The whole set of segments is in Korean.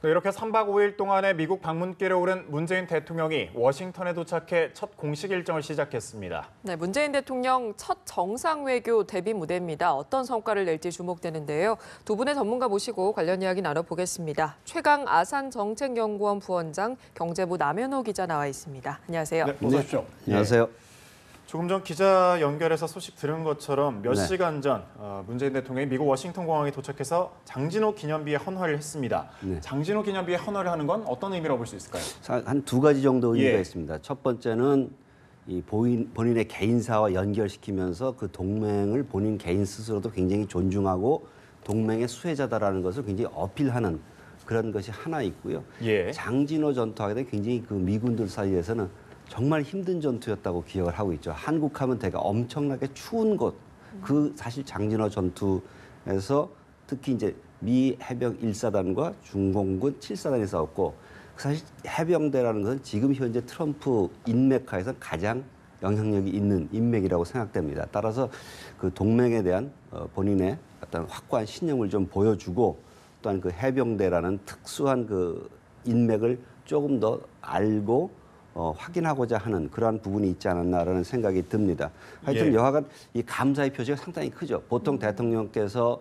네, 이렇게 3박 5일 동안의 미국 방문길에 오른 문재인 대통령이 워싱턴에 도착해 첫 공식 일정을 시작했습니다. 네, 문재인 대통령 첫 정상외교 데뷔 무대입니다. 어떤 성과를 낼지 주목되는데요. 두 분의 전문가 모시고 관련 이야기 나눠보겠습니다. 최강 아산정책연구원 부원장 경제부 남현호 기자 나와 있습니다. 안녕하세요. 네, 어서 오십시오. 안녕하세요. 조금 전 기자 연결해서 소식 들은 것처럼 몇 네. 시간 전 문재인 대통령이 미국 워싱턴 공항에 도착해서 장진호 기념비에 헌화를 했습니다. 네. 장진호 기념비에 헌화를 하는 건 어떤 의미라고 볼 수 있을까요? 한 두 가지 정도 의미가 예. 있습니다. 첫 번째는 이 본인의 개인사와 연결시키면서 그 동맹을 본인 개인 스스로도 굉장히 존중하고 동맹의 수혜자다라는 것을 굉장히 어필하는 그런 것이 하나 있고요. 예. 장진호 전투하게 된 굉장히 그 미군들 사이에서는 정말 힘든 전투였다고 기억을 하고 있죠. 한국하면 대가 엄청나게 추운 곳. 그 사실 장진호 전투에서 특히 이제 미 해병 1사단과 중공군 7사단이 싸웠고 사실 해병대라는 것은 지금 현재 트럼프 인맥하에서 가장 영향력이 있는 인맥이라고 생각됩니다. 따라서 그 동맹에 대한 본인의 어떤 확고한 신념을 좀 보여주고 또한 그 해병대라는 특수한 그 인맥을 조금 더 알고 확인하고자 하는 그러한 부분이 있지 않았나라는 생각이 듭니다. 하여튼 예. 여하간 이 감사의 표시가 상당히 크죠. 보통 대통령께서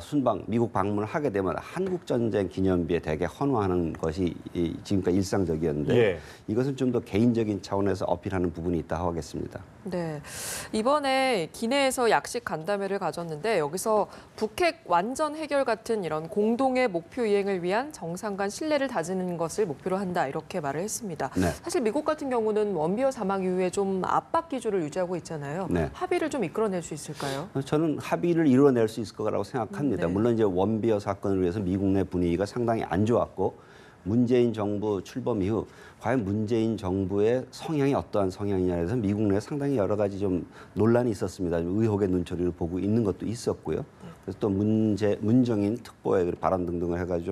순방 미국 방문을 하게 되면 한국전쟁 기념비에 대개 헌화하는 것이 지금까지 일상적이었는데 예. 이것은 좀 더 개인적인 차원에서 어필하는 부분이 있다고 하겠습니다. 네, 이번에 기내에서 약식 간담회를 가졌는데 여기서 북핵 완전 해결 같은 이런 공동의 목표 이행을 위한 정상 간 신뢰를 다지는 것을 목표로 한다 이렇게 말을 했습니다. 네. 사실 미국 같은 경우는 원비어 사망 이후에 좀 압박 기조를 유지하고 있잖아요. 네. 합의를 좀 이끌어낼 수 있을까요? 저는 합의를 이루어낼 수 있을 거라고 생각합니다. 네. 물론 이제 원비어 사건을 위해서 미국 내 분위기가 상당히 안 좋았고 문재인 정부 출범 이후 과연 문재인 정부의 성향이 어떠한 성향이냐에 대해서 미국 내에 상당히 여러 가지 좀 논란이 있었습니다. 의혹의 눈초리를 보고 있는 것도 있었고요. 그래서 또 문정인 특보의 발언 등등을 해가지고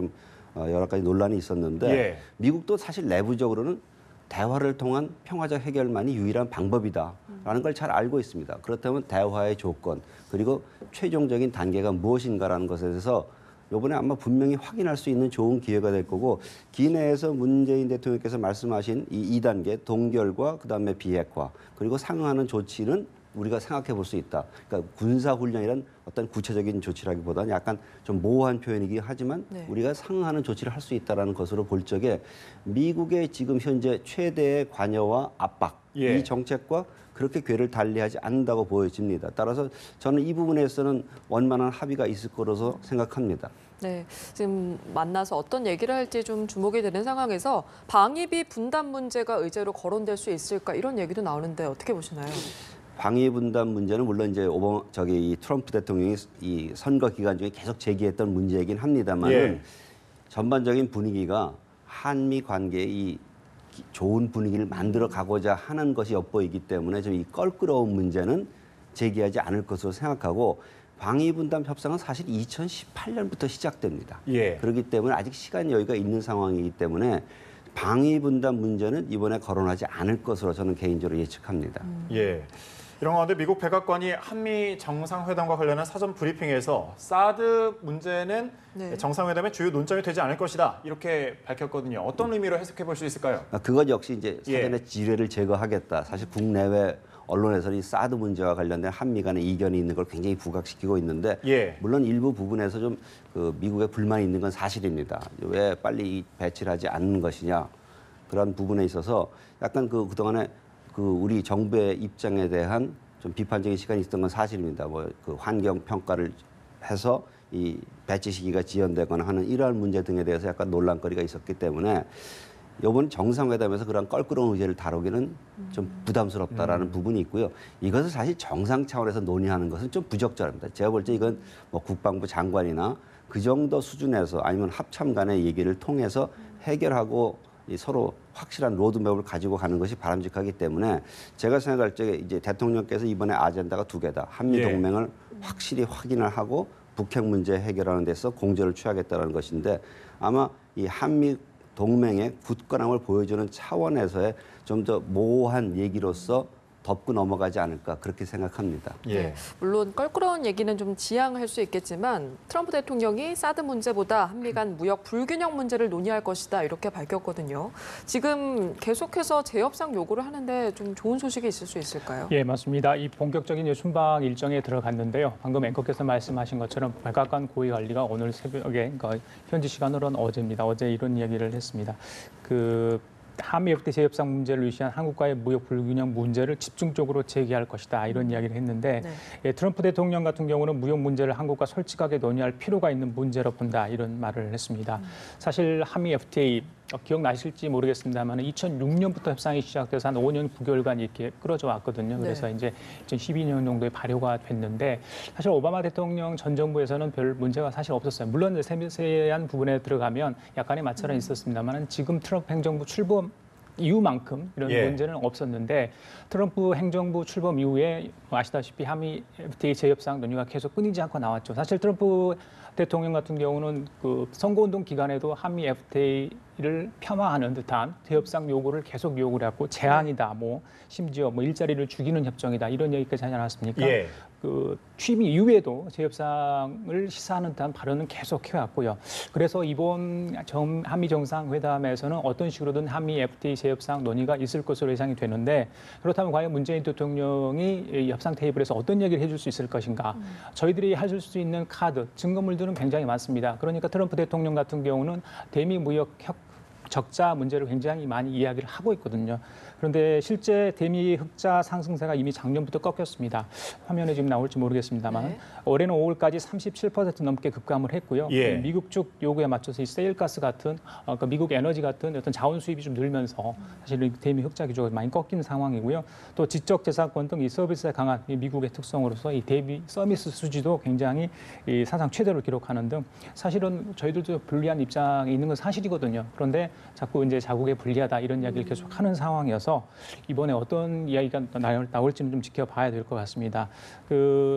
좀 여러 가지 논란이 있었는데 예. 미국도 사실 내부적으로는 대화를 통한 평화적 해결만이 유일한 방법이다라는 걸 잘 알고 있습니다. 그렇다면 대화의 조건 그리고 최종적인 단계가 무엇인가라는 것에 대해서 이번에 아마 분명히 확인할 수 있는 좋은 기회가 될 거고 기내에서 문재인 대통령께서 말씀하신 이 2단계 동결과 그다음에 비핵화 그리고 상응하는 조치는 우리가 생각해 볼 수 있다. 그러니까 군사훈련이란 어떤 구체적인 조치라기보다는 약간 좀 모호한 표현이긴 하지만 네. 우리가 상응하는 조치를 할 수 있다는 것으로 볼 적에 미국의 지금 현재 최대의 관여와 압박 예. 이 정책과 그렇게 궤를 달리하지 않는다고 보여집니다. 따라서 저는 이 부분에서는 원만한 합의가 있을 거라서 생각합니다. 네, 지금 만나서 어떤 얘기를 할지 좀 주목이 되는 상황에서 방위비 분담 문제가 의제로 거론될 수 있을까 이런 얘기도 나오는데 어떻게 보시나요? 방위 분담 문제는 물론 이제 이 트럼프 대통령이 이 선거 기간 중에 계속 제기했던 문제이긴 합니다만 예. 전반적인 분위기가 한미 관계의 이 좋은 분위기를 만들어 가고자 하는 것이 엿보이기 때문에 좀 이 껄끄러운 문제는 제기하지 않을 것으로 생각하고 방위 분담 협상은 사실 2018년부터 시작됩니다. 예. 그렇기 때문에 아직 시간 여유가 있는 상황이기 때문에 방위 분담 문제는 이번에 거론하지 않을 것으로 저는 개인적으로 예측합니다. 예. 이런 가운데 미국 백악관이 한미 정상회담과 관련한 사전 브리핑에서 사드 문제는 네. 정상회담의 주요 논점이 되지 않을 것이다 이렇게 밝혔거든요. 어떤 의미로 해석해 볼 수 있을까요? 그것 역시 이제 예. 사전에 지뢰를 제거하겠다. 사실 국내외 언론에서는 이 사드 문제와 관련된 한미 간의 이견이 있는 걸 굉장히 부각시키고 있는데 예. 물론 일부 부분에서 좀 그 미국의 불만이 있는 건 사실입니다. 왜 빨리 배치를 하지 않는 것이냐 그런 부분에 있어서 약간 그동안에 그 우리 정부의 입장에 대한 좀 비판적인 시간이 있었던 건 사실입니다. 뭐 그 환경 평가를 해서 이 배치 시기가 지연되거나 하는 이러한 문제 등에 대해서 약간 논란거리가 있었기 때문에 이번 정상회담에서 그런 껄끄러운 의제를 다루기는 좀 부담스럽다라는 부분이 있고요. 이것을 사실 정상 차원에서 논의하는 것은 좀 부적절합니다. 제가 볼 때 이건 뭐 국방부 장관이나 그 정도 수준에서 아니면 합참 간의 얘기를 통해서 해결하고 이 서로 확실한 로드맵을 가지고 가는 것이 바람직하기 때문에 제가 생각할 때 이제 대통령께서 이번에 아젠다가 두 개다. 한미 예. 동맹을 확실히 확인을 하고 북핵 문제 해결하는 데서 공조를 취하겠다는 것인데 아마 이 한미 동맹의 굳건함을 보여주는 차원에서의 좀 더 모호한 얘기로서 덮고 넘어가지 않을까 그렇게 생각합니다. 예. 네, 물론 껄끄러운 얘기는 좀 지양할 수 있겠지만 트럼프 대통령이 사드 문제보다 한미 간 무역 불균형 문제를 논의할 것이다 이렇게 밝혔거든요. 지금 계속해서 재협상 요구를 하는데 좀 좋은 소식이 있을 수 있을까요? 예, 맞습니다. 이 본격적인 순방 일정에 들어갔는데요. 방금 앵커께서 말씀하신 것처럼 백악관 고위 관리가 오늘 새벽에, 그러니까 현지 시간으로는 어제입니다. 어제 이런 이야기를 했습니다. 한미 FTA 재협상 문제를 위시한 한국과의 무역 불균형 문제를 집중적으로 제기할 것이다 이런 이야기를 했는데 네. 예, 트럼프 대통령 같은 경우는 무역 문제를 한국과 솔직하게 논의할 필요가 있는 문제로 본다 이런 말을 했습니다. 사실 한미 FTA 기억나실지 모르겠습니다만 2006년부터 협상이 시작돼서 한 5년 9개월간 이렇게 끌어져 왔거든요. 그래서 네. 이제 2012년 정도에 발효가 됐는데 사실 오바마 대통령 전 정부에서는 별 문제가 사실 없었어요. 물론 이제 세세한 부분에 들어가면 약간의 마찰은 있었습니다만 지금 트럼프 행정부 출범 이후만큼 이런 예. 문제는 없었는데 트럼프 행정부 출범 이후에 아시다시피 한미 FTA 재협상 논의가 계속 끊이지 않고 나왔죠. 사실 트럼프 대통령 같은 경우는 그 선거운동 기간에도 한미 FTA를 폄하하는 듯한 재협상 요구를 계속 요구를 했고 제한이다, 뭐 심지어 뭐 일자리를 죽이는 협정이다 이런 얘기까지 하지 않았습니까? 예. 그 취임 이후에도 재협상을 시사하는 듯한 발언은 계속 해왔고요. 그래서 이번 한미 정상회담에서는 어떤 식으로든 한미 FTA 재협상 논의가 있을 것으로 예상이 되는데 그렇다면 과연 문재인 대통령이 이 협상 테이블에서 어떤 얘기를 해줄 수 있을 것인가? 저희들이 해줄 수 있는 카드, 증거물들은 굉장히 많습니다. 그러니까 트럼프 대통령 같은 경우는 대미 무역 적자 문제를 굉장히 많이 이야기를 하고 있거든요. 그런데 실제 대미 흑자 상승세가 이미 작년부터 꺾였습니다. 화면에 지금 나올지 모르겠습니다만 네. 올해는 5월까지 37% 넘게 급감을 했고요. 예. 미국 쪽 요구에 맞춰서 이 세일가스 같은 그러니까 미국 에너지 같은 어떤 자원 수입이 좀 늘면서 사실은 대미 흑자 기조가 많이 꺾인 상황이고요. 또 지적 재산권 등 이 서비스에 강한 이 미국의 특성으로서 이 대비 서비스 수지도 굉장히 이 사상 최대를 기록하는 등 사실은 저희들도 불리한 입장에 있는 건 사실이거든요. 그런데 자꾸 이제 자국에 불리하다 이런 이야기를 계속 하는 상황이어서 이번에 어떤 이야기가 나올지는 좀 지켜봐야 될 것 같습니다.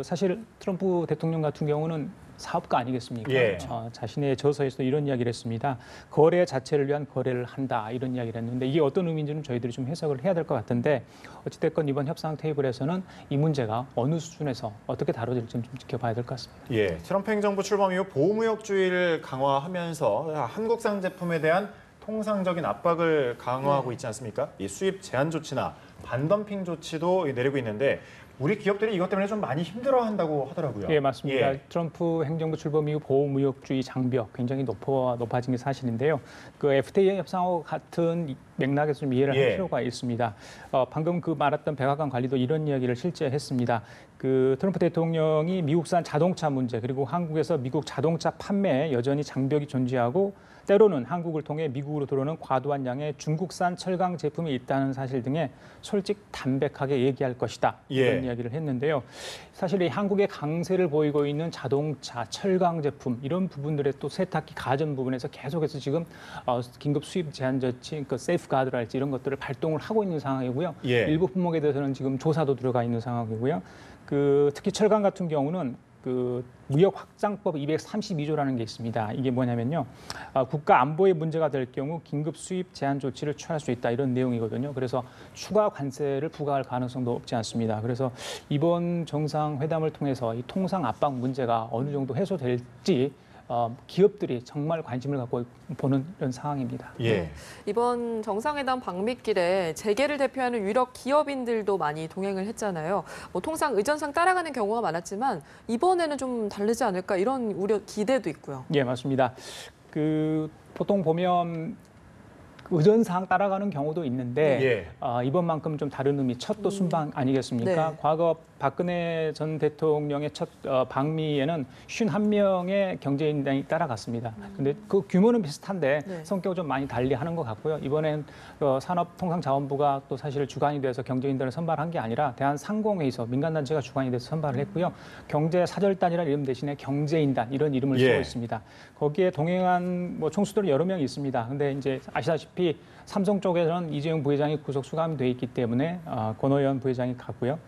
사실 트럼프 대통령 같은 경우는 사업가 아니겠습니까? 예. 자신의 저서에서 이런 이야기를 했습니다. 거래 자체를 위한 거래를 한다 이런 이야기를 했는데 이게 어떤 의미인지는 저희들이 좀 해석을 해야 될 것 같은데 어찌됐건 이번 협상 테이블에서는 이 문제가 어느 수준에서 어떻게 다뤄질지는 좀 지켜봐야 될 것 같습니다. 예. 트럼프 행정부 출범 이후 보호무역주의를 강화하면서 한국산 제품에 대한 통상적인 압박을 강화하고 있지 않습니까? 이 수입 제한 조치나 반덤핑 조치도 내리고 있는데 우리 기업들이 이것 때문에 좀 많이 힘들어한다고 하더라고요. 예, 맞습니다. 예. 트럼프 행정부 출범 이후 보호무역주의 장벽 굉장히 높아진 게 사실인데요. 그 FTA 협상과 같은 맥락에서 좀 이해를 할 예. 필요가 있습니다. 방금 말했던 백악관 관리도 이런 이야기를 실제 했습니다. 트럼프 대통령이 미국산 자동차 문제 그리고 한국에서 미국 자동차 판매에 여전히 장벽이 존재하고 때로는 한국을 통해 미국으로 들어오는 과도한 양의 중국산 철강 제품이 있다는 사실 등에 솔직 담백하게 얘기할 것이다. 이런 예. 이야기를 했는데요. 사실 이 한국의 강세를 보이고 있는 자동차, 철강 제품 이런 부분들의 또 세탁기 가전 부분에서 계속해서 지금 긴급 수입 제한 조치, 그 세이프가드랄지 이런 것들을 발동을 하고 있는 상황이고요. 예. 일부 품목에 대해서는 지금 조사도 들어가 있는 상황이고요. 특히 철강 같은 경우는 무역 확장법 232조라는 게 있습니다. 이게 뭐냐면요. 국가 안보에 문제가 될 경우 긴급 수입 제한 조치를 취할 수 있다 이런 내용이거든요. 그래서 추가 관세를 부과할 가능성도 없지 않습니다. 그래서 이번 정상회담을 통해서 이 통상 압박 문제가 어느 정도 해소될지 기업들이 정말 관심을 갖고 보는 이런 상황입니다. 예. 네. 이번 정상회담 방미길에 재계를 대표하는 유력 기업인들도 많이 동행을 했잖아요. 통상 의전상 따라가는 경우가 많았지만 이번에는 좀 다르지 않을까 이런 우려 기대도 있고요. 예, 맞습니다. 보통 보면 의전상 따라가는 경우도 있는데 이번만큼 좀 다른 의미, 첫 또 순방 아니겠습니까? 네. 과거 박근혜 전 대통령의 첫 방미에는 51명의 경제인단이 따라갔습니다. 근데 그 규모는 비슷한데 네. 성격을 좀 많이 달리하는 것 같고요. 이번엔 산업통상자원부가 또 사실 주관이 돼서 경제인단을 선발한 게 아니라 대한상공회의소 민간단체가 주관이 돼서 선발을 했고요. 경제사절단이라는 이름 대신에 경제인단 이런 이름을 쓰고 있습니다. 거기에 동행한 총수들은 여러 명이 있습니다. 근데 이제 아시다시피 삼성 쪽에서는 이재용 부회장이 구속 수감이 돼 있기 때문에 권오현 부회장이 갔고요.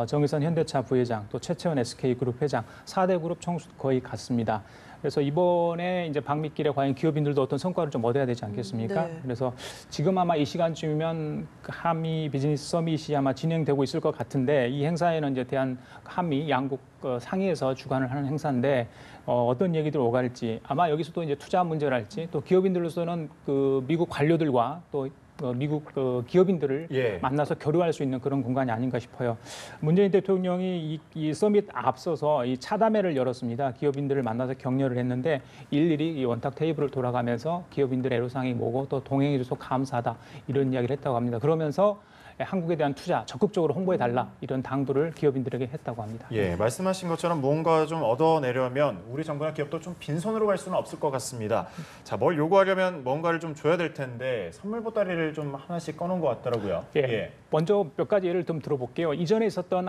정의선 현대차 부회장, 또 최채원 SK그룹 회장, 4대 그룹 총수 거의 갔습니다. 그래서 이번에 이제 방미길에 과연 기업인들도 어떤 성과를 좀 얻어야 되지 않겠습니까? 네. 그래서 지금 아마 이 시간쯤이면 그 한미 비즈니스 서밋이 아마 진행되고 있을 것 같은데 이 행사에는 이제 대한 한미 양국 상의에서 주관을 하는 행사인데 어떤 얘기들 오갈지 아마 여기서도 이제 투자 문제랄지 또 기업인들로서는 그 미국 관료들과 또 미국 기업인들을 예. 만나서 교류할 수 있는 그런 공간이 아닌가 싶어요. 문재인 대통령이 이 서밋 앞서서 이 차담회를 열었습니다. 기업인들을 만나서 격려를 했는데 일일이 이 원탁 테이블을 돌아가면서 기업인들의 애로사항이 뭐고 또 동행해줘서 감사하다 이런 이야기를 했다고 합니다. 그러면서 한국에 대한 투자 적극적으로 홍보해달라 이런 당부를 기업인들에게 했다고 합니다. 예, 말씀하신 것처럼 뭔가 좀 얻어내려면 우리 정부나 기업도 좀 빈손으로 갈 수는 없을 것 같습니다. 자, 뭘 요구하려면 뭔가를 좀 줘야 될 텐데 선물 보따리를 좀 하나씩 꺼놓은 것 같더라고요. 예. 먼저 몇 가지 예를 좀 들어볼게요. 이전에 있었던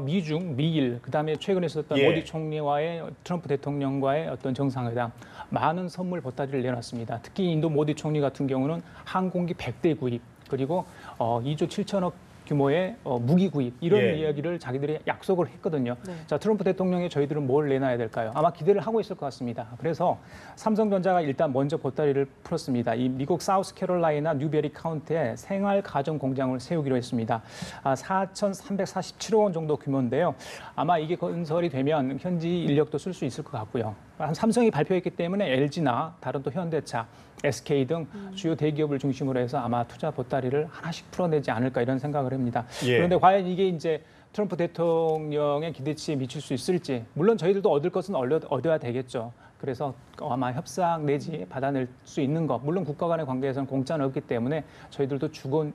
미중, 미일, 그다음에 최근에 있었던 예. 모디 총리와의 트럼프 대통령과의 어떤 정상회담, 많은 선물 보따리를 내놨습니다. 특히 인도 모디 총리 같은 경우는 항공기 100대 구입, 그리고 2조 7천억 규모의 무기 구입 이런 예. 이야기를 자기들이 약속을 했거든요. 네. 자, 트럼프 대통령이 저희들은 뭘 내놔야 될까요? 아마 기대를 하고 있을 것 같습니다. 그래서 삼성전자가 일단 먼저 보따리를 풀었습니다. 이 미국 사우스캐롤라이나 뉴베리 카운티에 생활 가전 공장을 세우기로 했습니다. 4,347억 원 정도 규모인데요. 아마 이게 건설이 되면 현지 인력도 쓸 수 있을 것 같고요. 삼성이 발표했기 때문에 LG나 다른 또 현대차, SK 등 주요 대기업을 중심으로 해서 아마 투자 보따리를 하나씩 풀어내지 않을까 이런 생각을 합니다. 예. 그런데 과연 이게 이제 트럼프 대통령의 기대치에 미칠 수 있을지, 물론 저희들도 얻을 것은 얻어야 되겠죠. 그래서 아마 협상 내지 받아낼 수 있는 것, 물론 국가 간의 관계에서는 공짜는 없기 때문에 저희들도 주고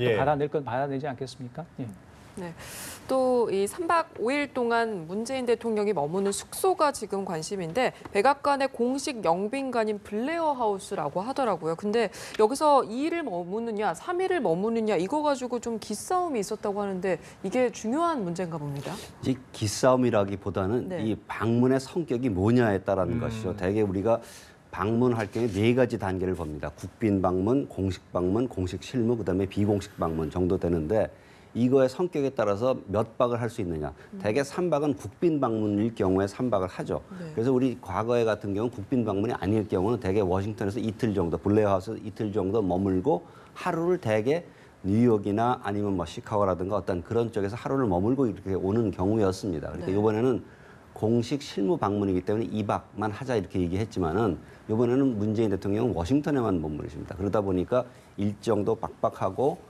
예. 또 받아낼 건 받아내지 않겠습니까? 예. 네. 또 이 3박 5일 동안 문재인 대통령이 머무는 숙소가 지금 관심인데 백악관의 공식 영빈관인 블레어 하우스라고 하더라고요. 근데 여기서 2일을 머무느냐, 3일을 머무느냐 이거 가지고 좀 기싸움이 있었다고 하는데 이게 중요한 문제인가 봅니다. 이 기싸움이라기보다는 네. 이 방문의 성격이 뭐냐에 따른 것이죠. 대개 우리가 방문할 경우에 4가지 단계를 봅니다. 국빈 방문, 공식 방문, 공식 실무, 그다음에 비공식 방문 정도 되는데 이거의 성격에 따라서 몇 박을 할 수 있느냐. 대개 3박은 국빈 방문일 경우에 3박을 하죠. 네. 그래서 우리 과거에 같은 경우는 국빈 방문이 아닐 경우는 대개 워싱턴에서 이틀 정도, 블레어하우스에서 이틀 정도 머물고 하루를 대개 뉴욕이나 아니면 뭐 시카고라든가 어떤 그런 쪽에서 하루를 머물고 이렇게 오는 경우였습니다. 그러니까 네. 이번에는 공식 실무 방문이기 때문에 2박만 하자 이렇게 얘기했지만은 이번에는 문재인 대통령은 워싱턴에만 머무르십니다. 그러다 보니까 일정도 빡빡하고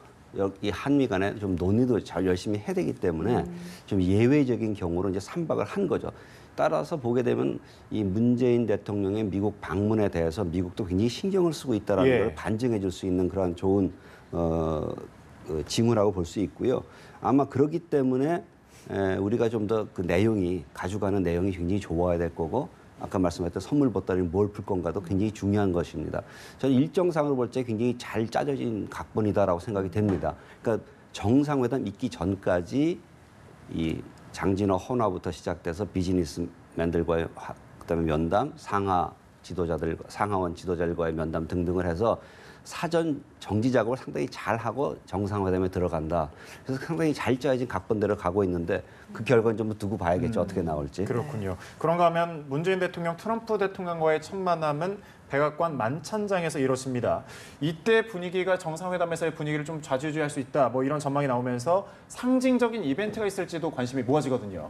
이 한미 간에 좀 논의도 잘 열심히 해야 되기 때문에 좀 예외적인 경우로 이제 3박을 한 거죠. 따라서 보게 되면 이 문재인 대통령의 미국 방문에 대해서 미국도 굉장히 신경을 쓰고 있다는 예. 걸 반증해 줄 수 있는 그런 좋은 징후라고 볼 수 있고요. 아마 그렇기 때문에 우리가 좀 더 그 내용이 가져가는 내용이 굉장히 좋아야 될 거고 아까 말씀하셨던 선물 보따리는 뭘 풀 건가도 굉장히 중요한 것입니다. 저는 일정상으로 볼 때 굉장히 잘 짜져진 각본이다라고 생각이 됩니다. 그러니까 정상회담 있기 전까지 이 장진호 헌화부터 시작돼서 비즈니스맨들과의 그다음에 면담, 상하원 지도자들과의 면담 등등을 해서 사전 정지 작업을 상당히 잘하고 정상회담에 들어간다. 그래서 상당히 잘 짜여진 각본대로 가고 있는데 그 결과는 좀 두고 봐야겠죠. 어떻게 나올지. 그렇군요. 그런가 하면 문재인 대통령, 트럼프 대통령과의 첫 만남은 백악관 만찬장에서 이뤘습니다. 이때 분위기가 정상회담에서의 분위기를 좀 좌지우지할 수 있다. 뭐 이런 전망이 나오면서 상징적인 이벤트가 있을지도 관심이 모아지거든요.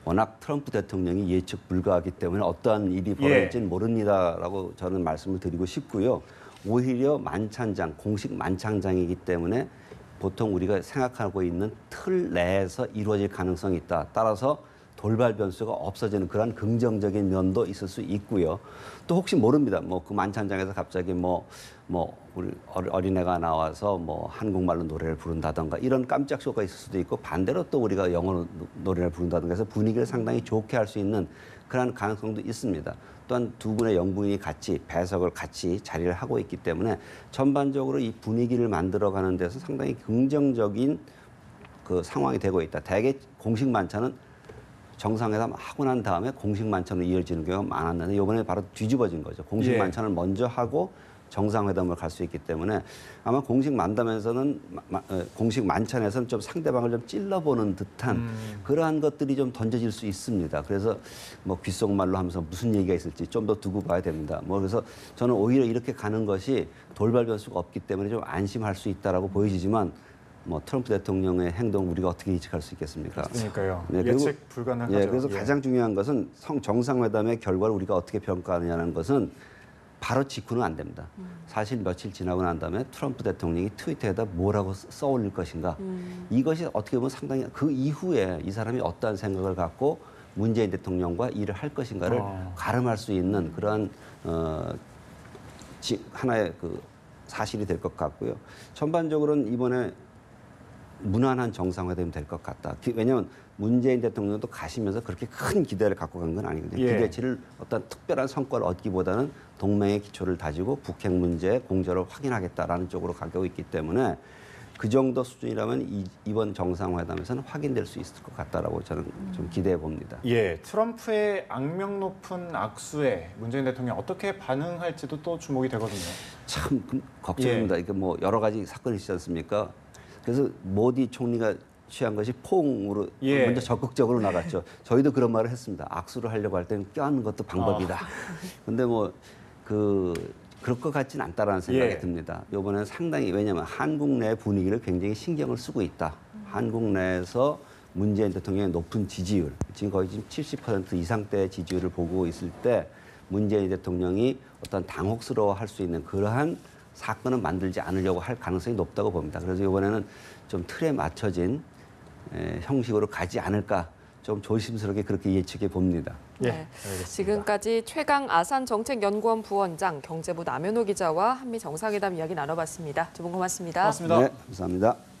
워낙 트럼프 대통령이 예측 불가하기 때문에 어떠한 일이 벌어질지는 모릅니다라고 저는 말씀을 드리고 싶고요. 오히려 만찬장, 공식 만찬장이기 때문에 보통 우리가 생각하고 있는 틀 내에서 이루어질 가능성이 있다. 따라서 돌발 변수가 없어지는 그런 긍정적인 면도 있을 수 있고요. 또 혹시 모릅니다. 뭐 그 만찬장에서 갑자기 우리 어린애가 나와서 뭐 한국말로 노래를 부른다던가 이런 깜짝 쇼가 있을 수도 있고 반대로 또 우리가 영어로 노래를 부른다던가 해서 분위기를 상당히 좋게 할 수 있는 그런 가능성도 있습니다. 또한 두 분의 영부인이 같이 배석을 같이 자리를 하고 있기 때문에 전반적으로 이 분위기를 만들어가는 데서 상당히 긍정적인 그 상황이 되고 있다. 대개 공식 만찬은 정상회담 하고 난 다음에 공식 만찬으로 이어지는 경우가 많았는데 이번에 바로 뒤집어진 거죠. 공식 예. 만찬을 먼저 하고 정상회담을 갈 수 있기 때문에 아마 공식 만담에서는 공식 만찬에서는 좀 상대방을 좀 찔러보는 듯한 그러한 것들이 좀 던져질 수 있습니다. 그래서 뭐 귓속말로 하면서 무슨 얘기가 있을지 좀 더 두고 봐야 됩니다. 뭐 그래서 저는 오히려 이렇게 가는 것이 돌발 변수가 없기 때문에 좀 안심할 수 있다라고 보여지지만 뭐 트럼프 대통령의 행동 우리가 어떻게 예측할 수 있겠습니까? 그러니까요. 네, 그리고- 예측 불가능하죠. 예, 그래서 가장 중요한 것은 정상회담의 결과를 우리가 어떻게 평가하느냐는 것은 바로 직후는 안 됩니다. 사실 며칠 지나고 난 다음에 트럼프 대통령이 트위터에다 뭐라고 써올릴 것인가. 이것이 어떻게 보면 상당히 그 이후에 이 사람이 어떠한 생각을 갖고 문재인 대통령과 일을 할 것인가를 가름할 수 있는 그러한 하나의 그 사실이 될 것 같고요. 전반적으로는 이번에 무난한 정상회담이 될 것 같다. 왜냐하면 문재인 대통령도 가시면서 그렇게 큰 기대를 갖고 간 건 아니거든요. 예. 기대치를 어떤 특별한 성과를 얻기보다는 동맹의 기초를 다지고 북핵 문제의 공조를 확인하겠다라는 쪽으로 가고 있기 때문에 그 정도 수준이라면 이번 정상회담에서는 확인될 수 있을 것 같다라고 저는 좀 기대해 봅니다. 예, 트럼프의 악명 높은 악수에 문재인 대통령이 어떻게 반응할지도 또 주목이 되거든요. 참 걱정입니다. 이게 뭐 여러 가지 사건이 있지 않습니까? 그래서 모디 총리가 취한 것이 포옹으로 예. 먼저 적극적으로 나갔죠. 저희도 그런 말을 했습니다. 악수를 하려고 할 때는 껴안는 것도 방법이다. 근데 뭐 그럴 것 같지는 않다라는 생각이 예. 듭니다. 이번에는 상당히 왜냐하면 한국 내 분위기를 굉장히 신경을 쓰고 있다. 한국 내에서 문재인 대통령의 높은 지지율, 지금 거의 지금 70% 이상대의 지지율을 보고 있을 때 문재인 대통령이 어떤 당혹스러워할 수 있는 그러한 사건은 만들지 않으려고 할 가능성이 높다고 봅니다. 그래서 이번에는 좀 틀에 맞춰진 형식으로 가지 않을까 좀 조심스럽게 그렇게 예측해 봅니다. 예, 네. 알겠습니다. 지금까지 최강 아산정책연구원 부원장 경제부 남현호 기자와 한미 정상회담 이야기 나눠봤습니다. 두 분 고맙습니다. 고맙습니다. 네, 감사합니다.